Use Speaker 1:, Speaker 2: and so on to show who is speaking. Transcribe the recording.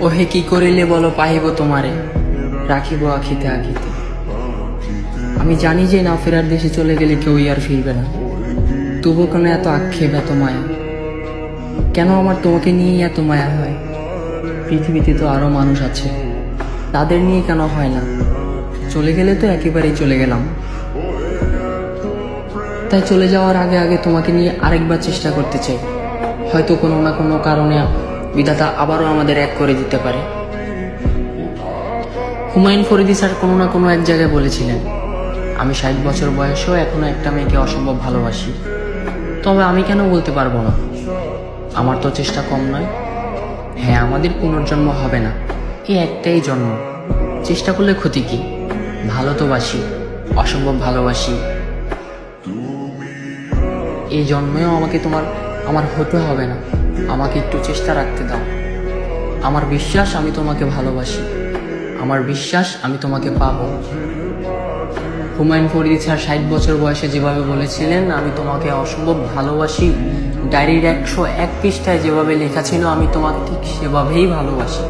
Speaker 1: ওহে কি করিলে বলো পাহিব তোমারে, রাখিব আখিতে আখিতে। আমি জানি যে না ফেরার দেশে চলে গেলে কেউই আর ফিরবে না, তবু কেন এত আক্ষেপ, এত মায়া? কেন আমার তোমাকে নিয়েই এত মায়া হয়? পৃথিবীতে তো আরো মানুষ আছে, তাদের নিয়ে কেন হয় না? চলে গেলে তো একেবারেই চলে গেলাম, তাই চলে যাওয়ার আগে আগে তোমাকে নিয়ে আরেকবার চেষ্টা করতে চাই। হয়তো কোনো না কোনো কারণে বিধাতা আবারও আমাদের এক করে দিতে পারে। হুমায়ুন ফরিদি স্যার কোনো না কোনো এক জায়গায় বলেছিলেন, আমি 60 বছর বয়সেও এখনো একটা মেয়েকে অসম্ভব ভালোবাসি। তবে আমি কেন বলতে পারবো না? আমার তো চেষ্টা কম নয়। হ্যাঁ, আমাদের পুনর্জন্ম হবে না, এই একটাই জন্ম। চেষ্টা করলে ক্ষতি কি? ভালো তো বাসি, অসম্ভব ভালোবাসি। এই জন্মেও আমাকে আমার হতে হবে না, আমাকে একটু চেষ্টা রাখতে দাও। আমার বিশ্বাস আমি তোমাকে ভালোবাসি, আমার বিশ্বাস আমি তোমাকে পাবো। হুমায়ুন ফরিদি স্যার 60 বছর বয়সে যেভাবে বলেছিলেন আমি তোমাকে অসম্ভব ভালোবাসি, ডায়েরির 101 পৃষ্ঠায় যেভাবে লেখা ছিল আমি তোমাকে ঠিক সেভাবেই ভালোবাসি।